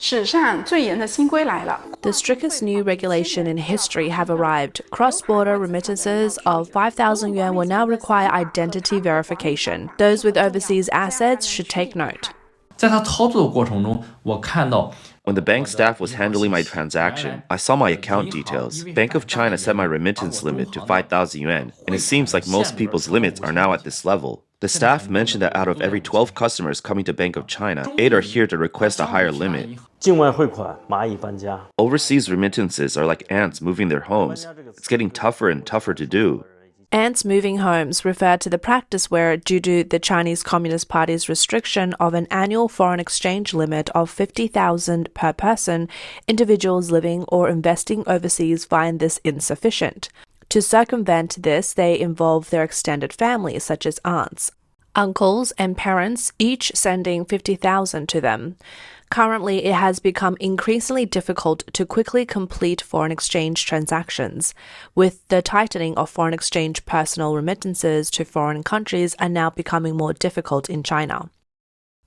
史上最严的新规来了。 The strictest new regulation in history have arrived. Cross-border remittances of 5,000 yuan will now require identity verification. Those with overseas assets should take note. 在他操作的过程中，我看到 When the bank staff was handling my transaction, I saw my account details. Bank of China set my remittance limit to 5,000 yuan, and it seems like most people's limits are now at this level. The staff mentioned that out of every 12 customers coming to Bank of China, 8 are here to request a higher limit. 境外汇款蚂蚁搬家。 Overseas remittances are like ants moving their homes. It's getting tougher and tougher to do. Ants moving homes refer to the practice where, due to the Chinese Communist Party's restriction of an annual foreign exchange limit of 50,000 per person, individuals living or investing overseas find this insufficient. To circumvent this, they involve their extended families, such as aunts, uncles, and parents, each sending 50,000 to them. Currently, it has become increasingly difficult to quickly complete foreign exchange transactions, with the tightening of foreign exchange personal remittances to foreign countries are now becoming more difficult in China.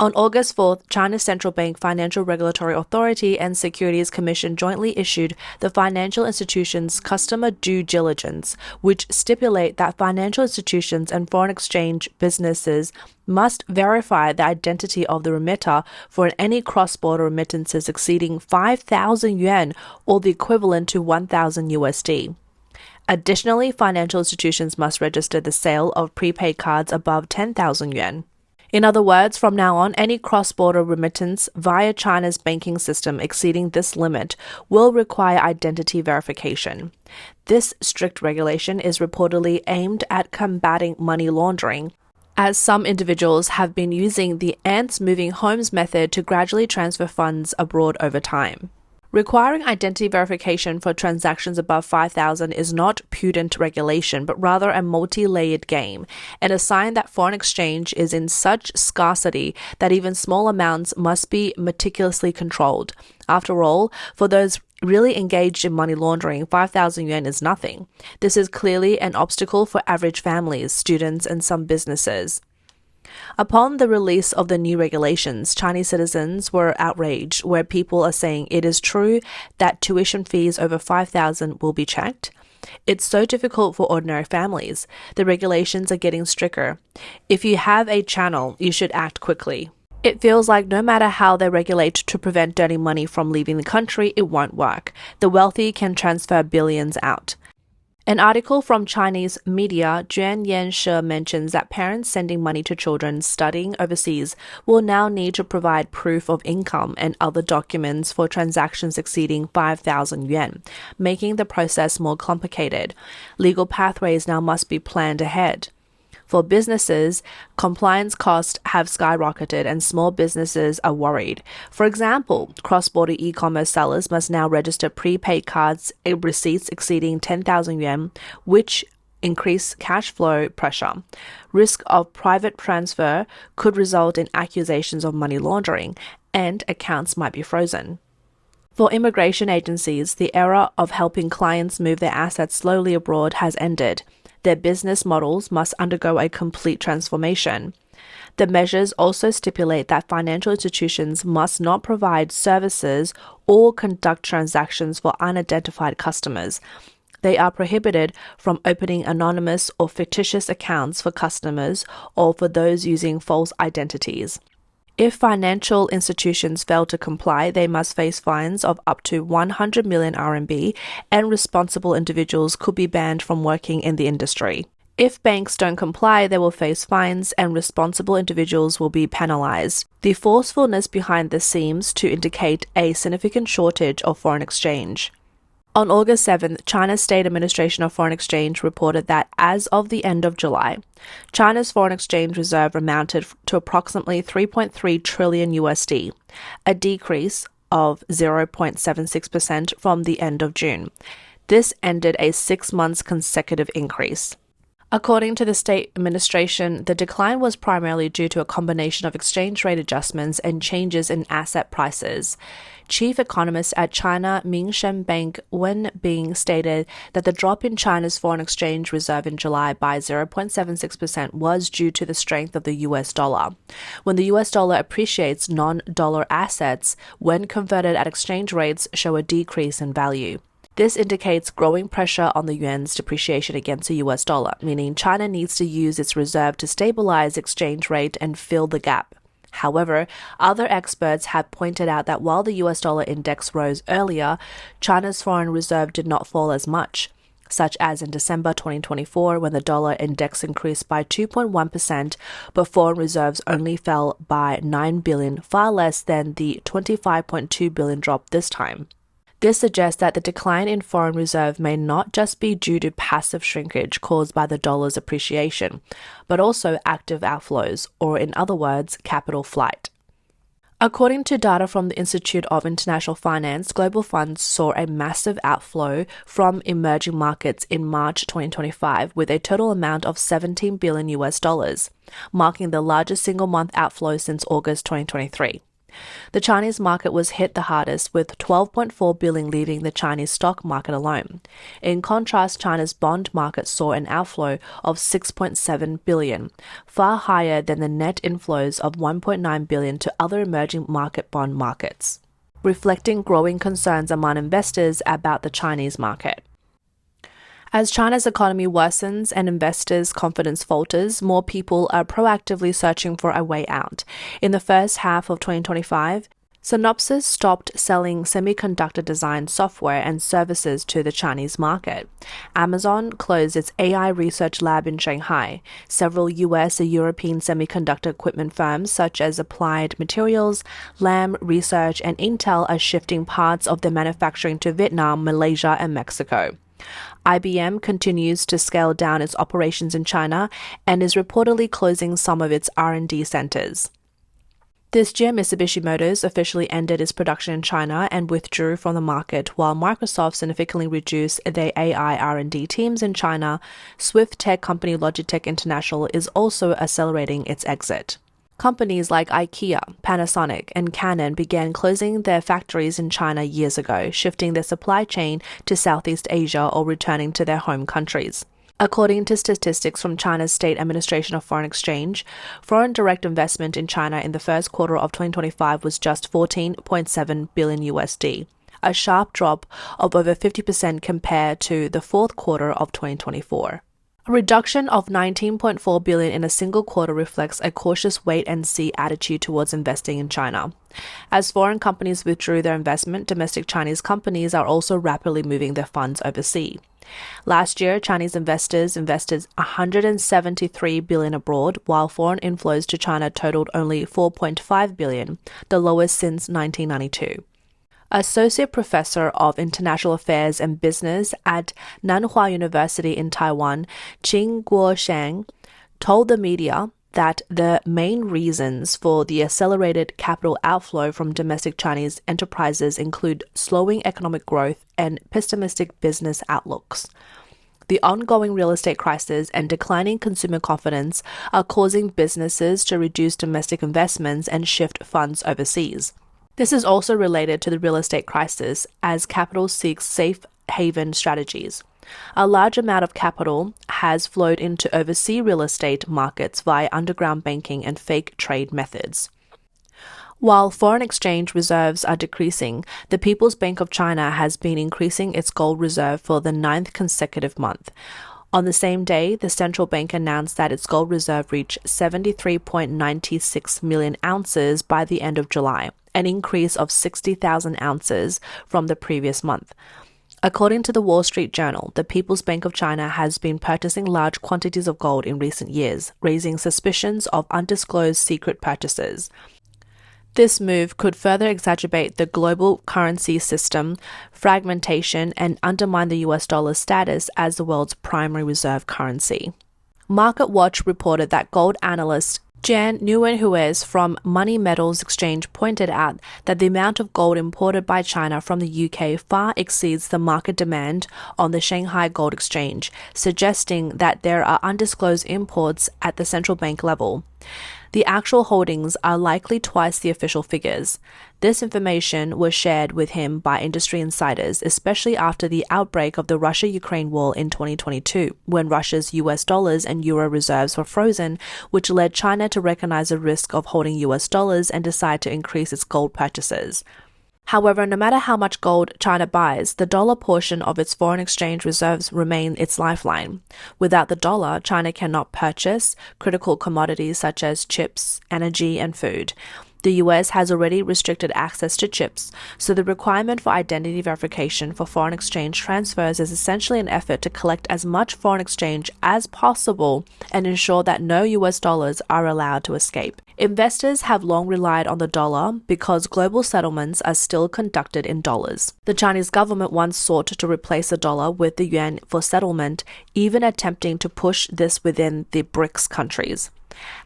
On August 4th, China's Central Bank Financial Regulatory Authority and Securities Commission jointly issued the Financial Institutions Customer Due Diligence, which stipulate that financial institutions and foreign exchange businesses must verify the identity of the remitter for any cross-border remittances exceeding 5,000 yuan or the equivalent to 1,000 USD. Additionally, financial institutions must register the sale of prepaid cards above 10,000 yuan. In other words, from now on, any cross-border remittance via China's banking system exceeding this limit will require identity verification. This strict regulation is reportedly aimed at combating money laundering, as some individuals have been using the ants moving homes method to gradually transfer funds abroad over time. Requiring identity verification for transactions above 5,000 is not prudent regulation, but rather a multi-layered game, and a sign that foreign exchange is in such scarcity that even small amounts must be meticulously controlled. After all, for those really engaged in money laundering, 5,000 yuan is nothing. This is clearly an obstacle for average families, students, and some businesses. Upon the release of the new regulations, Chinese citizens were outraged, where people are saying it is true that tuition fees over 5,000 will be checked. It's so difficult for ordinary families. The regulations are getting stricter. If you have a channel, you should act quickly. It feels like no matter how they regulate to prevent dirty money from leaving the country, it won't work. The wealthy can transfer billions out. An article from Chinese media, Juan Yanshe, mentions that parents sending money to children studying overseas will now need to provide proof of income and other documents for transactions exceeding 5,000 yuan, making the process more complicated. Legal pathways now must be planned ahead. For businesses, compliance costs have skyrocketed and small businesses are worried. For example, cross-border e-commerce sellers must now register prepaid cards receipts exceeding 10,000 yuan, which increase cash flow pressure. Risk of private transfer could result in accusations of money laundering, and accounts might be frozen. For immigration agencies, the era of helping clients move their assets slowly abroad has ended. Their business models must undergo a complete transformation. The measures also stipulate that financial institutions must not provide services or conduct transactions for unidentified customers. They are prohibited from opening anonymous or fictitious accounts for customers or for those using false identities. If financial institutions fail to comply, they must face fines of up to 100 million RMB, and responsible individuals could be banned from working in the industry. If banks don't comply, they will face fines and responsible individuals will be penalized. The forcefulness behind this seems to indicate a significant shortage of foreign exchange. On August 7th, China's State Administration of Foreign Exchange reported that as of the end of July, China's foreign exchange reserve amounted to approximately 3.3 trillion USD, a decrease of 0.76% from the end of June. This ended a 6 months consecutive increase. According to the state administration, the decline was primarily due to a combination of exchange rate adjustments and changes in asset prices. Chief economist at China Mingshen Bank Wen Bing stated that the drop in China's foreign exchange reserve in July by 0.76% was due to the strength of the US dollar. When the US dollar appreciates, non-dollar assets, when converted at exchange rates, show a decrease in value. This indicates growing pressure on the yuan's depreciation against the US dollar, meaning China needs to use its reserve to stabilize exchange rate and fill the gap. However, other experts have pointed out that while the US dollar index rose earlier, China's foreign reserve did not fall as much, such as in December 2024 when the dollar index increased by 2.1%, but foreign reserves only fell by 9 billion, far less than the 25.2 billion drop this time. This suggests that the decline in foreign reserve may not just be due to passive shrinkage caused by the dollar's appreciation, but also active outflows, or in other words, capital flight. According to data from the Institute of International Finance, global funds saw a massive outflow from emerging markets in March 2025 with a total amount of $17 billion US, marking the largest single-month outflow since August 2023. The Chinese market was hit the hardest, with 12.4 billion leaving the Chinese stock market alone. In contrast, China's bond market saw an outflow of 6.7 billion, far higher than the net inflows of 1.9 billion to other emerging market bond markets, reflecting growing concerns among investors about the Chinese market. As China's economy worsens and investors' confidence falters, more people are proactively searching for a way out. In the first half of 2025, Synopsys stopped selling semiconductor design software and services to the Chinese market. Amazon closed its AI research lab in Shanghai. Several US and European semiconductor equipment firms such as Applied Materials, Lam Research, and Intel are shifting parts of their manufacturing to Vietnam, Malaysia, and Mexico. IBM continues to scale down its operations in China and is reportedly closing some of its R&D centers. This year, Mitsubishi Motors officially ended its production in China and withdrew from the market, while Microsoft significantly reduced their AI R&D teams in China. Swift tech company Logitech International is also accelerating its exit. Companies like IKEA, Panasonic, and Canon began closing their factories in China years ago, shifting their supply chain to Southeast Asia or returning to their home countries. According to statistics from China's State Administration of Foreign Exchange, foreign direct investment in China in the first quarter of 2025 was just 14.7 billion USD, a sharp drop of over 50% compared to the fourth quarter of 2024. A reduction of 19.4 billion in a single quarter reflects a cautious wait-and-see attitude towards investing in China. As foreign companies withdrew their investment, domestic Chinese companies are also rapidly moving their funds overseas. Last year, Chinese investors invested 173 billion abroad, while foreign inflows to China totaled only 4.5 billion, the lowest since 1992. Associate Professor of International Affairs and Business at Nanhua University in Taiwan, Qing Guosheng, told the media that the main reasons for the accelerated capital outflow from domestic Chinese enterprises include slowing economic growth and pessimistic business outlooks. The ongoing real estate crisis and declining consumer confidence are causing businesses to reduce domestic investments and shift funds overseas. This is also related to the real estate crisis as capital seeks safe haven strategies. A large amount of capital has flowed into overseas real estate markets via underground banking and fake trade methods. While foreign exchange reserves are decreasing, the People's Bank of China has been increasing its gold reserve for the 9th consecutive month. On the same day, the central bank announced that its gold reserve reached 73.96 million ounces by the end of July, an increase of 60,000 ounces from the previous month. According to the Wall Street Journal, the People's Bank of China has been purchasing large quantities of gold in recent years, raising suspicions of undisclosed secret purchases. This move could further exacerbate the global currency system fragmentation and undermine the US dollar's status as the world's primary reserve currency. MarketWatch reported that gold analyst Jan Nguyen-Huez from Money Metals Exchange pointed out that the amount of gold imported by China from the UK far exceeds the market demand on the Shanghai Gold Exchange, suggesting that there are undisclosed imports at the central bank level. The actual holdings are likely twice the official figures. This information was shared with him by industry insiders, especially after the outbreak of the Russia-Ukraine war in 2022, when Russia's US dollars and euro reserves were frozen, which led China to recognize the risk of holding US dollars and decide to increase its gold purchases. However, no matter how much gold China buys, the dollar portion of its foreign exchange reserves remain its lifeline. Without the dollar, China cannot purchase critical commodities such as chips, energy, and food. The US has already restricted access to chips, so the requirement for identity verification for foreign exchange transfers is essentially an effort to collect as much foreign exchange as possible and ensure that no US dollars are allowed to escape. Investors have long relied on the dollar because global settlements are still conducted in dollars. The Chinese government once sought to replace the dollar with the yuan for settlement, even attempting to push this within the BRICS countries.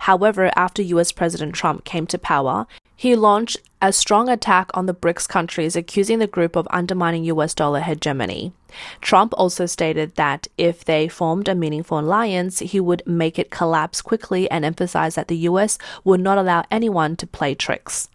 However, after US President Trump came to power, he launched a strong attack on the BRICS countries, accusing the group of undermining US dollar hegemony. Trump also stated that if they formed a meaningful alliance, he would make it collapse quickly and emphasized that the US would not allow anyone to play tricks.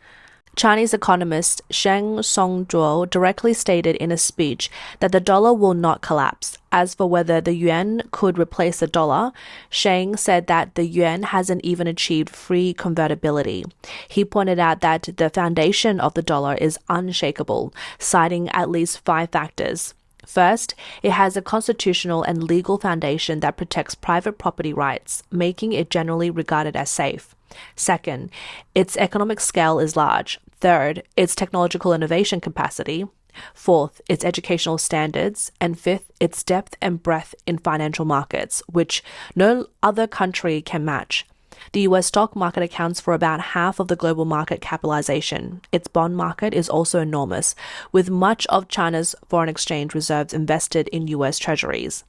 Chinese economist Sheng Songzhuo directly stated in a speech that the dollar will not collapse. As for whether the yuan could replace the dollar, Sheng said that the yuan hasn't even achieved free convertibility. He pointed out that the foundation of the dollar is unshakable, citing at least 5 factors. First, it has a constitutional and legal foundation that protects private property rights, making it generally regarded as safe. Second, its economic scale is large. Third, its technological innovation capacity. Fourth, its educational standards. And fifth, its depth and breadth in financial markets, which no other country can match. The US stock market accounts for about half of the global market capitalization. Its bond market is also enormous, with much of China's foreign exchange reserves invested in US treasuries.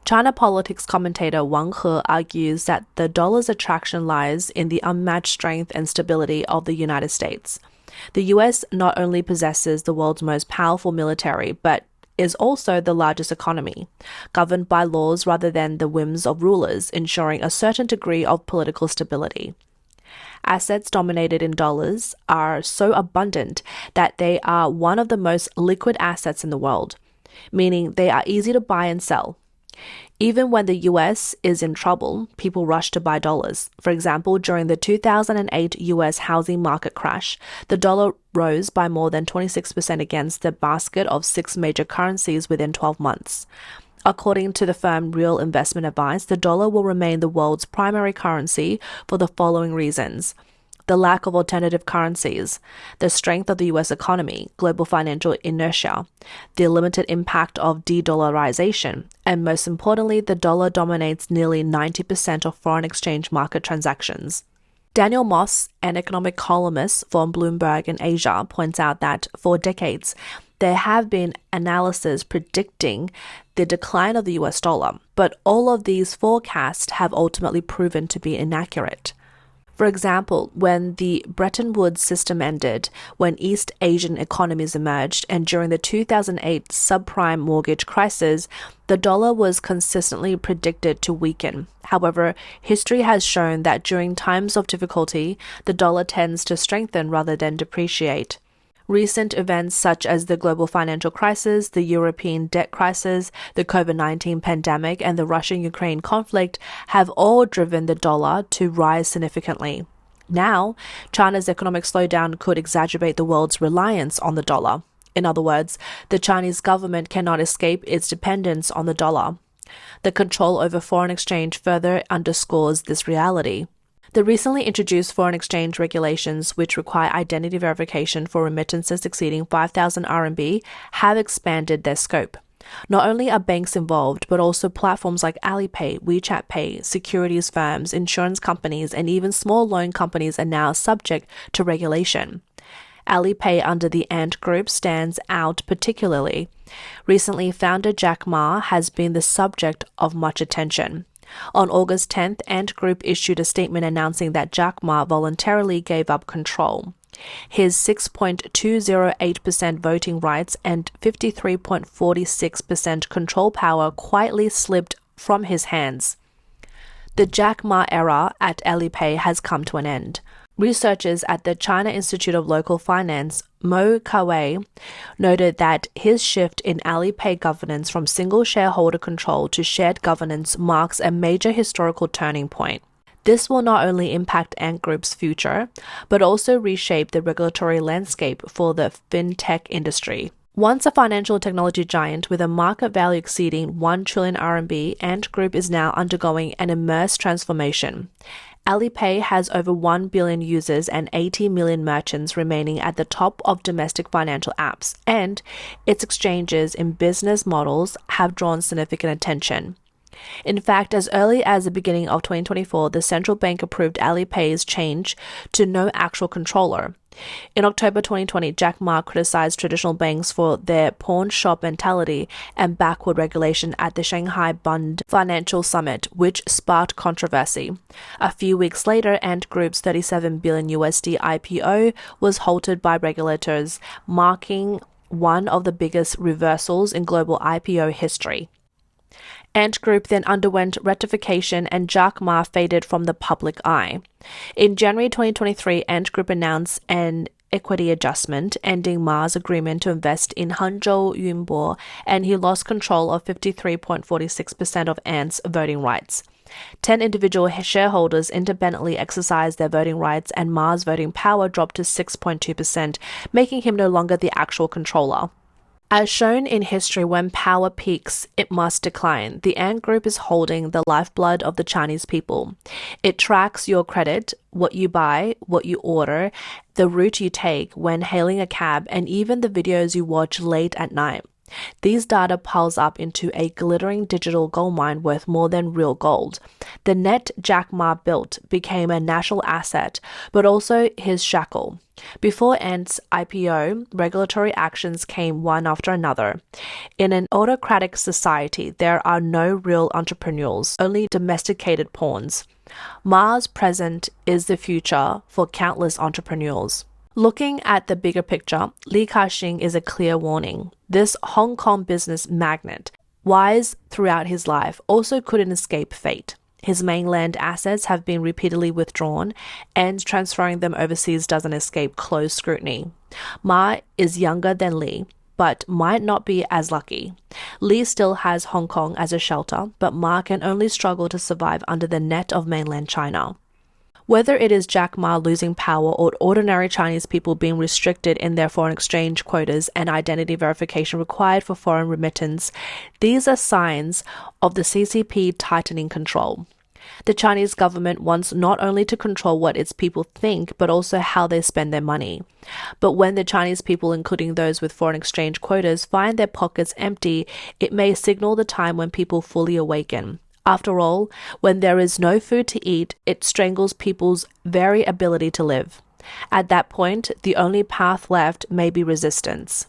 China politics commentator Wang He argues that the dollar's attraction lies in the unmatched strength and stability of the United States. The US not only possesses the world's most powerful military, but is also the largest economy, governed by laws rather than the whims of rulers, ensuring a certain degree of political stability. Assets dominated in dollars are so abundant that they are one of the most liquid assets in the world, meaning they are easy to buy and sell. Even when the US is in trouble, people rush to buy dollars. For example, during the 2008 US housing market crash, the dollar rose by more than 26% against the basket of 6 major currencies within 12 months. According to the firm Real Investment Advice, the dollar will remain the world's primary currency for the following reasons: the lack of alternative currencies, the strength of the US economy, global financial inertia, the limited impact of de-dollarization, and most importantly, the dollar dominates nearly 90% of foreign exchange market transactions. Daniel Moss, an economic columnist for Bloomberg in Asia, points out that for decades, there have been analyses predicting the decline of the US dollar, but all of these forecasts have ultimately proven to be inaccurate. For example, when the Bretton Woods system ended, when East Asian economies emerged, and during the 2008 subprime mortgage crisis, the dollar was consistently predicted to weaken. However, history has shown that during times of difficulty, the dollar tends to strengthen rather than depreciate. Recent events such as the global financial crisis, the European debt crisis, the COVID-19 pandemic, and the Russia-Ukraine conflict have all driven the dollar to rise significantly. Now, China's economic slowdown could exacerbate the world's reliance on the dollar. In other words, the Chinese government cannot escape its dependence on the dollar. The control over foreign exchange further underscores this reality. The recently introduced foreign exchange regulations, which require identity verification for remittances exceeding 5,000 RMB, have expanded their scope. Not only are banks involved, but also platforms like Alipay, WeChat Pay, securities firms, insurance companies, and even small loan companies are now subject to regulation. Alipay under the Ant Group stands out particularly. Recently, founder Jack Ma has been the subject of much attention. On August 10th, Ant Group issued a statement announcing that Jack Ma voluntarily gave up control. His 6.208% voting rights and 53.46% control power quietly slipped from his hands. The Jack Ma era at Alipay has come to an end. Researchers at the China Institute of Local Finance, Mo Kawei, noted that his shift in Alipay governance from single shareholder control to shared governance marks a major historical turning point. This will not only impact Ant Group's future, but also reshape the regulatory landscape for the fintech industry. Once a financial technology giant with a market value exceeding 1 trillion RMB, Ant Group is now undergoing an immense transformation. Alipay has over 1 billion users and 80 million merchants remaining at the top of domestic financial apps, and its exchanges in business models have drawn significant attention. In fact, as early as the beginning of 2024, the central bank approved Alipay's change to no actual controller. In October 2020, Jack Ma criticized traditional banks for their pawn shop mentality and backward regulation at the Shanghai Bund Financial Summit, which sparked controversy. A few weeks later, Ant Group's $37 billion IPO was halted by regulators, marking one of the biggest reversals in global IPO history. Ant Group then underwent rectification and Jack Ma faded from the public eye. In January 2023, Ant Group announced an equity adjustment, ending Ma's agreement to invest in Hangzhou Yunbo, and he lost control of 53.46% of Ant's voting rights. 10 individual shareholders independently exercised their voting rights, and Ma's voting power dropped to 6.2%, making him no longer the actual controller. As shown in history, when power peaks, it must decline. The Ant Group is holding the lifeblood of the Chinese people. It tracks your credit, what you buy, what you order, the route you take when hailing a cab, and even the videos you watch late at night. These data piles up into a glittering digital goldmine worth more than real gold. The net Jack Ma built became a national asset, but also his shackle. Before Ant's IPO, regulatory actions came one after another. In an autocratic society, there are no real entrepreneurs, only domesticated pawns. Ma's present is the future for countless entrepreneurs. Looking at the bigger picture, Li Ka-shing is a clear warning. This Hong Kong business magnate, wise throughout his life, also couldn't escape fate. His mainland assets have been repeatedly withdrawn, and transferring them overseas doesn't escape close scrutiny. Ma is younger than Li, but might not be as lucky. Li still has Hong Kong as a shelter, but Ma can only struggle to survive under the net of mainland China. Whether it is Jack Ma losing power or ordinary Chinese people being restricted in their foreign exchange quotas and identity verification required for foreign remittance, these are signs of the CCP tightening control. The Chinese government wants not only to control what its people think, but also how they spend their money. But when the Chinese people, including those with foreign exchange quotas, find their pockets empty, it may signal the time when people fully awaken. After all, when there is no food to eat, it strangles people's very ability to live. At that point, the only path left may be resistance.